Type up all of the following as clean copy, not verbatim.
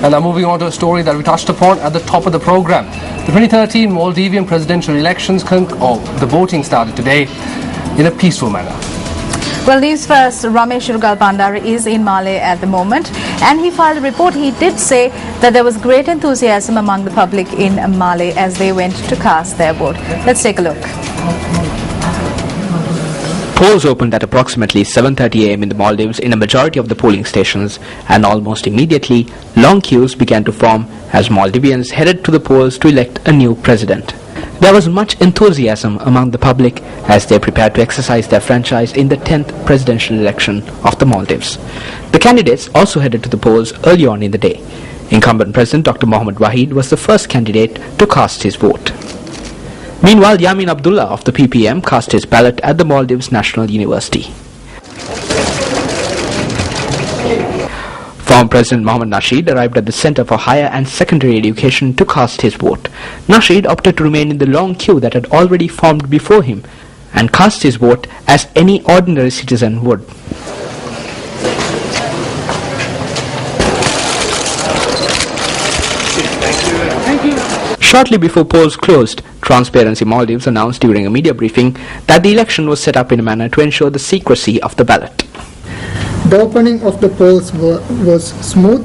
And now moving on to a story that we touched upon at the top of the program. The 2013 Maldivian presidential elections, the voting started today in a peaceful manner. Well, news first, Ramesh Rugal Bandara is in Malé at the moment, and he filed a report. He did say that there was great enthusiasm among the public in Malé as they went to cast their vote. Let's take a look. Polls opened at approximately 7:30 a.m. in the Maldives in a majority of the polling stations, and almost immediately, long queues began to form as Maldivians headed to the polls to elect a new president. There was much enthusiasm among the public as they prepared to exercise their franchise in the 10th presidential election of the Maldives. The candidates also headed to the polls early on in the day. Incumbent President Dr. Mohamed Wahid was the first candidate to cast his vote. Meanwhile, Yamin Abdullah of the PPM cast his ballot at the Maldives National University. Former President Mohamed Nasheed arrived at the Center for Higher and Secondary Education to cast his vote. Nasheed opted to remain in the long queue that had already formed before him and cast his vote as any ordinary citizen would. Shortly before polls closed, Transparency Maldives announced during a media briefing that the election was set up in a manner to ensure the secrecy of the ballot. The opening of the polls was smooth.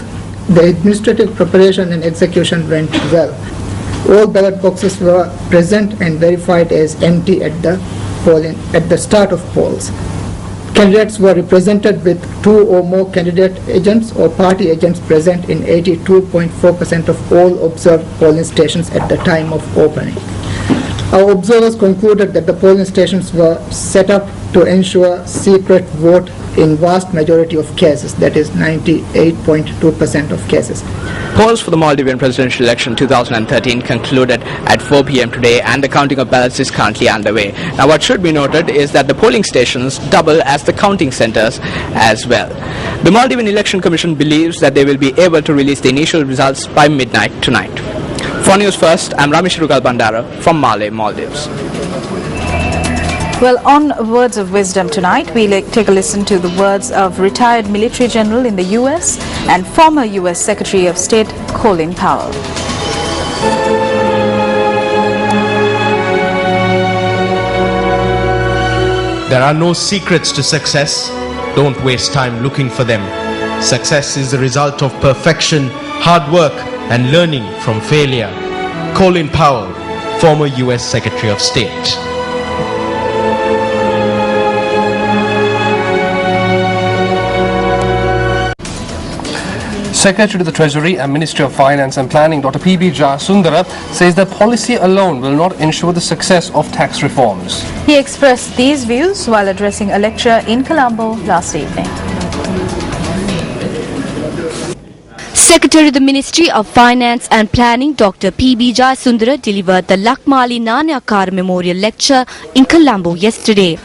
The administrative preparation and execution went well. All ballot boxes were present and verified as empty at the start of polls. Candidates were represented with 2 or more candidate agents or party agents present in 82.4% of all observed polling stations at the time of opening. Our observers concluded that the polling stations were set up to ensure secret vote in vast majority of cases, that is 98.2% of cases. Polls for the Maldivian presidential election 2013 concluded at 4 p.m. today, and the counting of ballots is currently underway. Now, what should be noted is that the polling stations double as the counting centers as well. The Maldivian Election Commission believes that they will be able to release the initial results by midnight tonight. For News First, I'm Ramesh Rugal Bandara from Malé, Maldives. Well, on Words of Wisdom tonight, we'll take a listen to the words of retired military general in the U.S. and former U.S. Secretary of State Colin Powell. There are no secrets to success. Don't waste time looking for them. Success is the result of perfection, hard work, and learning from failure. Colin Powell, former U.S. Secretary of State. Secretary to the Treasury and Ministry of Finance and Planning, Dr. P.B. Jayasundara, says that policy alone will not ensure the success of tax reforms. He expressed these views while addressing a lecture in Colombo last evening. Secretary of the Ministry of Finance and Planning, Dr. P.B. Jayasundara, delivered the Lakmali Nanayakkara Memorial Lecture in Colombo yesterday.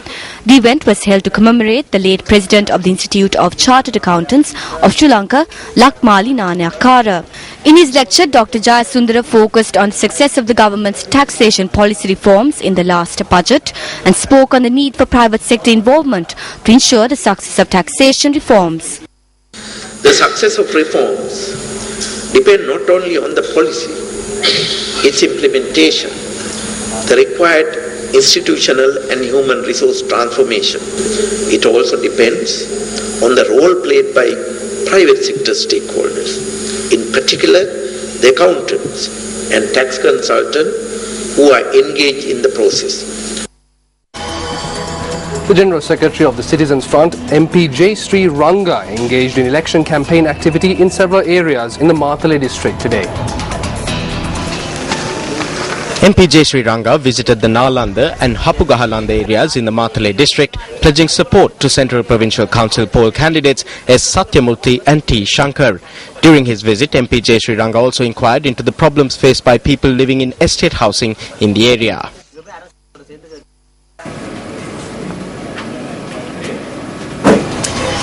The event was held to commemorate the late President of the Institute of Chartered Accountants of Sri Lanka, Lakmali Nanayakkara. In his lecture, Dr. Jayasundara focused on the success of the government's taxation policy reforms in the last budget and spoke on the need for private sector involvement to ensure the success of taxation reforms. The success of reforms depends not only on the policy, its implementation, the required institutional and human resource transformation. It also depends on the role played by private sector stakeholders, in particular the accountants and tax consultants who are engaged in the process. The General Secretary of the Citizens Front, MP J. Sri Ranga, engaged in election campaign activity in several areas in the Matale district today. MP J. Sri Ranga visited the Nalanda and Hapugahalanda areas in the Matale district, pledging support to Central Provincial Council poll candidates S. Satyamurthy and T. Shankar. During his visit, MP J. Sri Ranga also inquired into the problems faced by people living in estate housing in the area.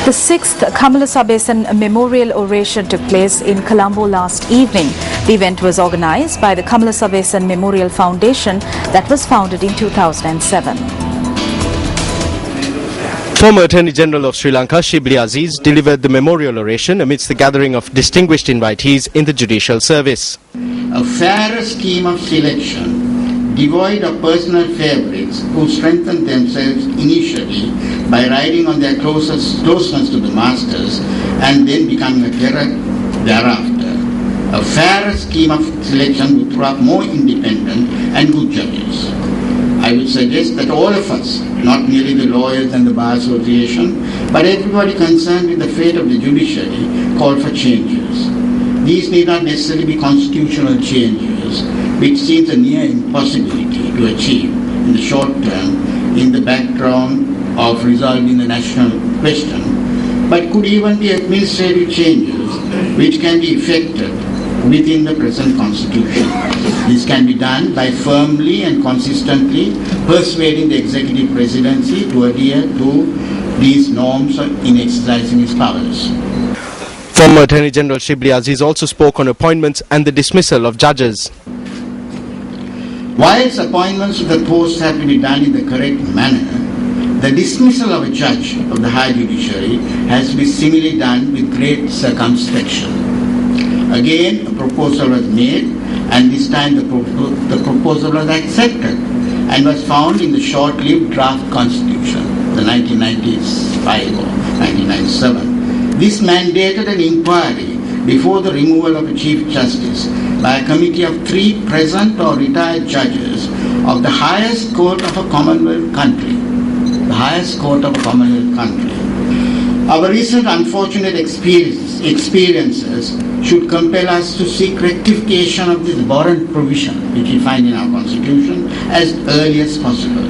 The 6th Kamala Sabesan Memorial Oration took place in Colombo last evening. The event was organized by the Kamala Sabesan Memorial Foundation that was founded in 2007. Former Attorney General of Sri Lanka, Shibli Aziz, delivered the memorial oration amidst the gathering of distinguished invitees in the judicial service. A fairer scheme of selection, devoid of personal favourites who strengthen themselves initially by riding on their closeness to the masters and then becoming a terror thereafter. A fairer scheme of selection would throw up more independent and good judges. I would suggest that all of us, not merely the lawyers and the Bar Association, but everybody concerned with the fate of the judiciary, call for changes. These need not necessarily be constitutional changes, which seems a near impossibility to achieve in the short term in the background of resolving the national question, but could even be administrative changes which can be effected within the present constitution. This can be done by firmly and consistently persuading the executive presidency to adhere to these norms in exercising its powers. Former Attorney General Shibli Aziz also spoke on appointments and the dismissal of judges. Whilst appointments to the post have to be done in the correct manner, the dismissal of a judge of the High Judiciary has to be similarly done with great circumspection. Again, a proposal was made, and this time the proposal was accepted and was found in the short-lived draft constitution, the 1995 or 1997. This mandated an inquiry before the removal of a Chief Justice by a committee of 3 present or retired judges of the highest court of a Commonwealth country. The highest court of a Commonwealth country. Our recent unfortunate experiences should compel us to seek rectification of this abhorrent provision which we find in our Constitution as early as possible.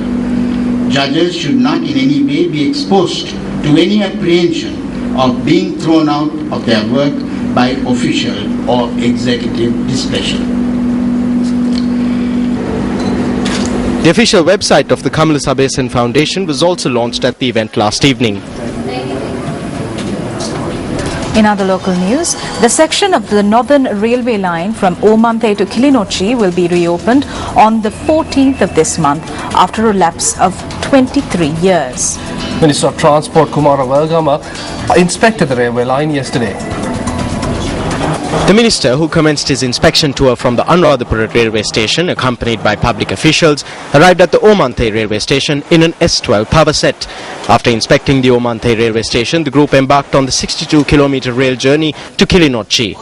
Judges should not in any way be exposed to any apprehension of being thrown out of their work by official or executive displeasure. The official website of the Kamala Sabyasan Foundation was also launched at the event last evening. In other local news, the section of the Northern Railway line from Omanthe to Kilinochchi will be reopened on the 14th of this month after a lapse of 23 years. Minister of Transport Kumara Welgama inspected the railway line yesterday. The minister, who commenced his inspection tour from the Anuradhapura railway station, accompanied by public officials, arrived at the Omanthe railway station in an S12 power set. After inspecting the Omanthe railway station, the group embarked on the 62-kilometer rail journey to Kilinochchi.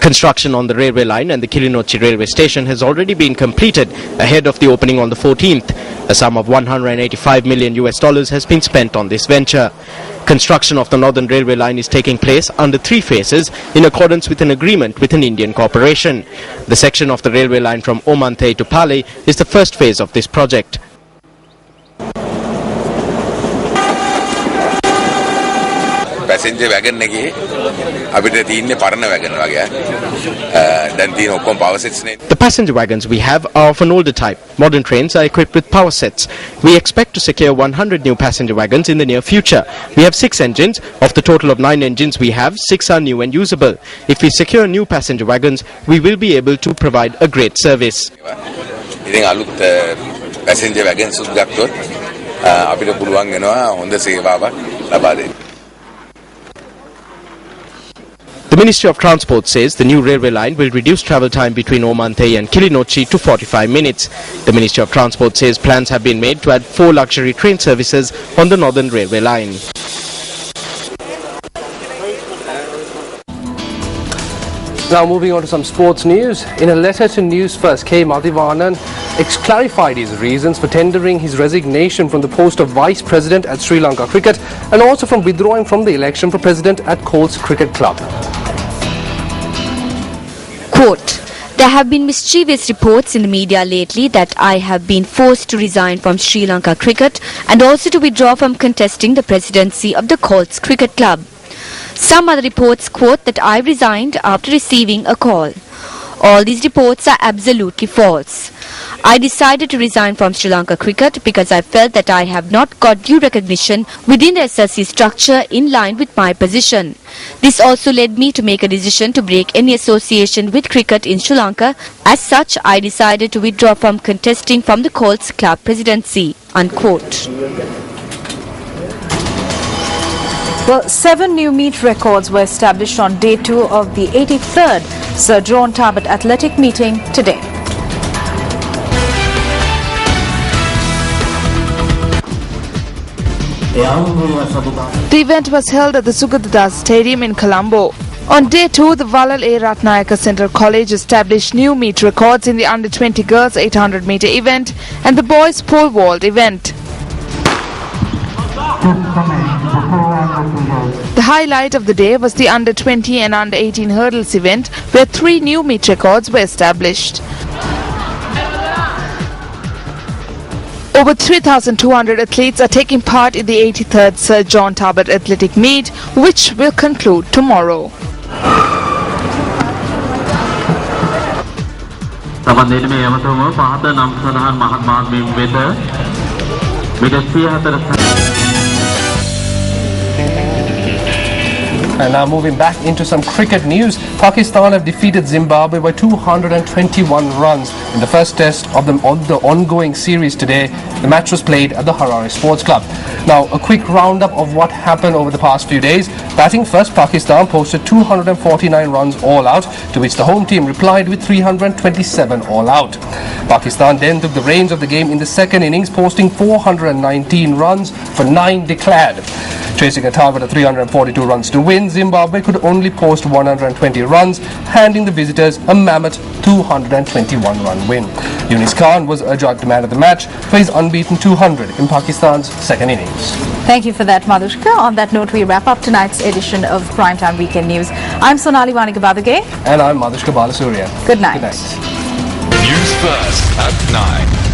Construction on the railway line and the Kilinochchi railway station has already been completed ahead of the opening on the 14th. A sum of $185 million has been spent on this venture. Construction of the Northern Railway line is taking place under 3 phases in accordance with an agreement with an Indian corporation. The section of the railway line from Omanthe to Pale is the first phase of this project. Passenger wagon එකේ අපිට තියෙන්නේ පරණ wagon වගේ. දැන් තියෙන ඔක්කොම power sets නේ. The passenger wagons we have are of an older type. Modern trains are equipped with power sets. We expect to secure 100 new passenger wagons in the near future. We have 6 engines. Of the total of 9 engines we have, 6 are new and usable. If we secure new passenger wagons, we will be able to provide a great service. ඉතින් අලුත් passenger wagons උත් ගත්තොත් අපිට පුළුවන් වෙනවා හොඳ සේවාවක් ලබා දෙන්න. The Ministry of Transport says the new railway line will reduce travel time between Omanthe and Kilinochchi to 45 minutes. The Ministry of Transport says plans have been made to add 4 luxury train services on the Northern Railway line. Now moving on to some sports news. In a letter to News First, K. Madhivanan clarified his reasons for tendering his resignation from the post of Vice President at Sri Lanka Cricket and also from withdrawing from the election for President at Colts Cricket Club. Quote, there have been mischievous reports in the media lately that I have been forced to resign from Sri Lanka Cricket and also to withdraw from contesting the presidency of the Colts Cricket Club. Some other reports quote that I resigned after receiving a call. All these reports are absolutely false. I decided to resign from Sri Lanka Cricket because I felt that I have not got due recognition within the SRC structure in line with my position. This also led me to make a decision to break any association with cricket in Sri Lanka. As such, I decided to withdraw from contesting from the Colts Club presidency. Unquote. Well, 7 new meet records were established on day 2 of the 83rd Sir John Tarbert Athletic meeting today. The event was held at the Sugathadasa Stadium in Colombo. On day 2, the Valal A. Ratnayaka Central College established new meet records in the under-20 girls 800-meter event and the boys pole vault event. The highlight of the day was the under-20 and under-18 hurdles event, where 3 new meet records were established. Over 3,200 athletes are taking part in the 83rd Sir John Tarbert Athletic Meet, which will conclude tomorrow. And now moving back into some cricket news, Pakistan have defeated Zimbabwe by 221 runs in the first test of the ongoing series today. The match was played at the Harare Sports Club. Now, a quick roundup of what happened over the past few days. Batting first, Pakistan posted 249 runs all out, to which the home team replied with 327 all out. Pakistan then took the reins of the game in the second innings, posting 419 runs for 9 declared. Chasing a target of 342 runs to win, Zimbabwe could only post 120 runs, handing the visitors a mammoth 221-run win. Yunis Khan was adjudged man of the match for his unbeaten 200 in Pakistan's second innings. Thank you for that, Madhushka. On that note, we wrap up tonight's edition of Primetime Weekend News. I'm Sonali Wanikabadage. And I'm Madhushka Balasuriya. Good night. Good night. News First at 9.